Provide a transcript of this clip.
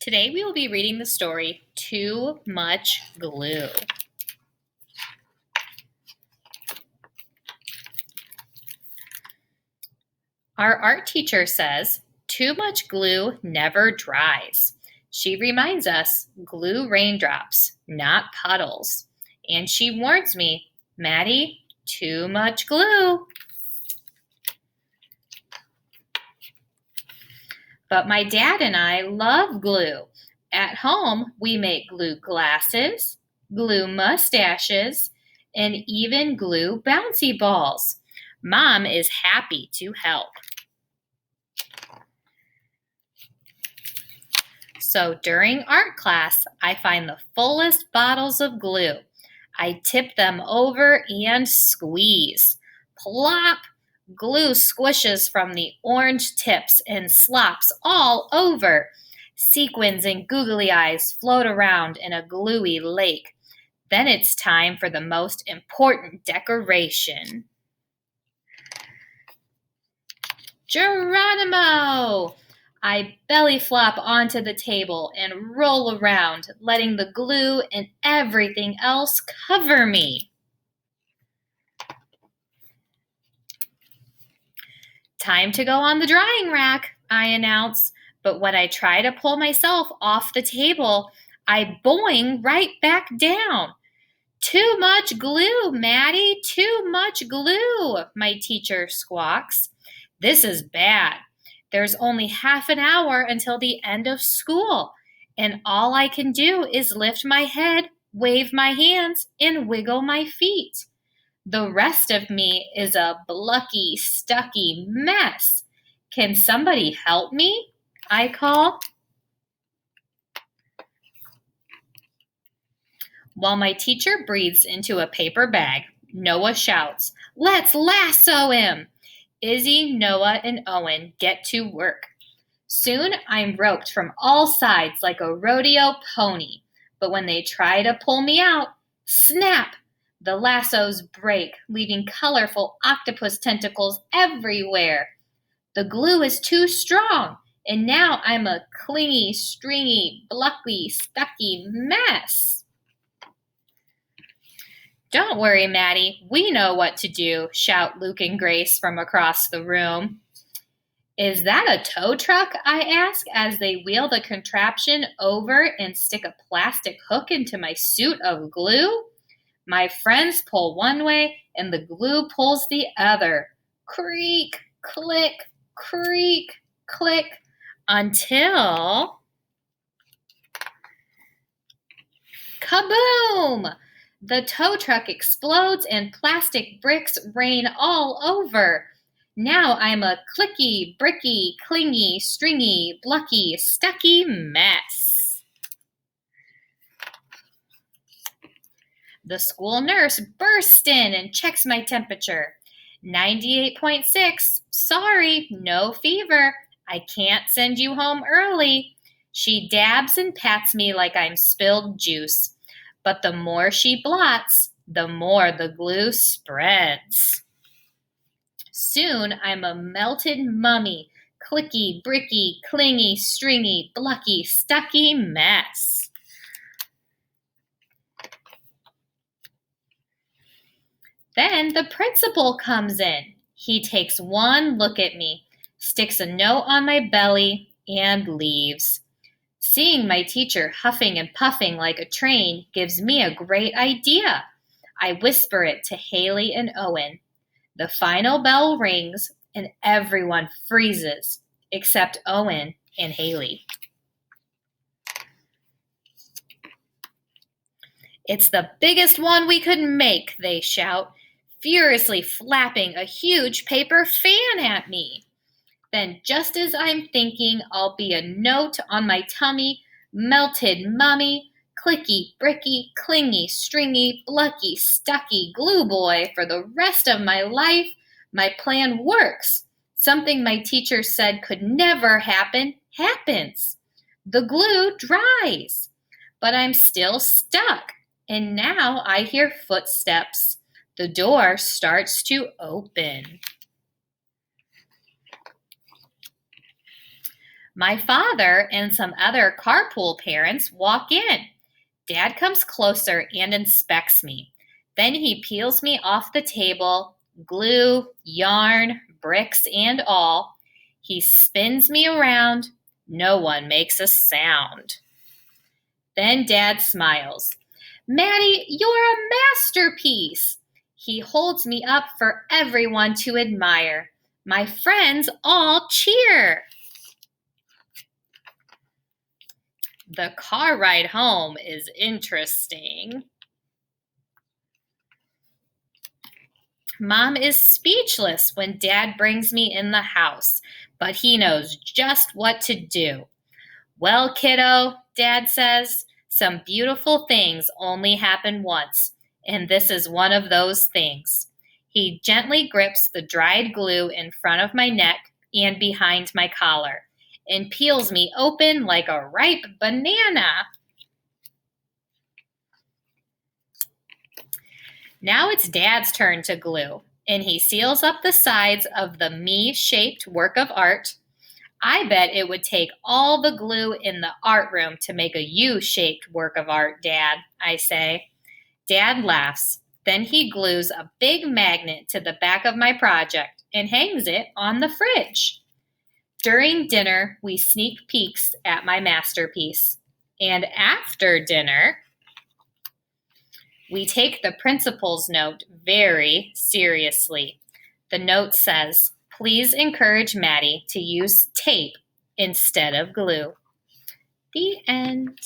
Today we will be reading the story, Too Much Glue. Our art teacher says, too much glue never dries. She reminds us, glue raindrops, not puddles. And she warns me, Maddie, too much glue. But my dad and I love glue. At home, we make glue glasses, glue mustaches, and even glue bouncy balls. Mom is happy to help. So during art class, I find the fullest bottles of glue. I tip them over and squeeze. Plop! Glue squishes from the orange tips and slops all over. Sequins and googly eyes float around in a gluey lake. Then it's time for the most important decoration. Geronimo! I belly flop onto the table and roll around, letting the glue and everything else cover me. Time to go on the drying rack, I announce, but when I try to pull myself off the table, I boing right back down. Too much glue, Maddie, too much glue, my teacher squawks. This is bad. There's only half an hour until the end of school, and all I can do is lift my head, wave my hands, and wiggle my feet. The rest of me is a blucky, stucky mess. Can somebody help me? I call. While my teacher breathes into a paper bag, Noah shouts, "Let's lasso him!" Izzy, Noah, and Owen get to work. Soon I'm roped from all sides like a rodeo pony, but when they try to pull me out, snap! The lassos break, leaving colorful octopus tentacles everywhere. The glue is too strong, and now I'm a clingy, stringy, blucky, stucky mess. Don't worry, Maddie, we know what to do, shout Luke and Grace from across the room. Is that a tow truck? I ask as they wheel the contraption over and stick a plastic hook into my suit of glue. My friends pull one way and the glue pulls the other. Creak, click, creak, click, until kaboom! The tow truck explodes and plastic bricks rain all over. Now I'm a clicky, bricky, clingy, stringy, blucky, stucky mess. The school nurse bursts in and checks my temperature. 98.6. Sorry, no fever. I can't send you home early. She dabs and pats me like I'm spilled juice. But the more she blots, the more the glue spreads. Soon I'm a melted mummy, clicky, bricky, clingy, stringy, blucky, stucky mess. Then the principal comes in. He takes one look at me, sticks a note on my belly, and leaves. Seeing my teacher huffing and puffing like a train gives me a great idea. I whisper it to Haley and Owen. The final bell rings and everyone freezes except Owen and Haley. It's the biggest one we could make, they shout, furiously flapping a huge paper fan at me. Then just as I'm thinking I'll be a note on my tummy, melted mummy, clicky, bricky, clingy, stringy, blucky, stucky glue boy for the rest of my life, my plan works. Something my teacher said could never happen, happens. The glue dries, but I'm still stuck, and now I hear footsteps. The door starts to open. My father and some other carpool parents walk in. Dad comes closer and inspects me. Then he peels me off the table, glue, yarn, bricks, and all. He spins me around. No one makes a sound. Then Dad smiles. Maddie, you're a masterpiece. He holds me up for everyone to admire. My friends all cheer. The car ride home is interesting. Mom is speechless when Dad brings me in the house, but he knows just what to do. Well, kiddo, Dad says, some beautiful things only happen once, and this is one of those things. He gently grips the dried glue in front of my neck and behind my collar, and peels me open like a ripe banana. Now it's Dad's turn to glue, and he seals up the sides of the me-shaped work of art. I bet it would take all the glue in the art room to make a U-shaped work of art, Dad, I say. Dad laughs. Then he glues a big magnet to the back of my project and hangs it on the fridge. During dinner, we sneak peeks at my masterpiece. And after dinner, we take the principal's note very seriously. The note says, please encourage Maddie to use tape instead of glue. The end.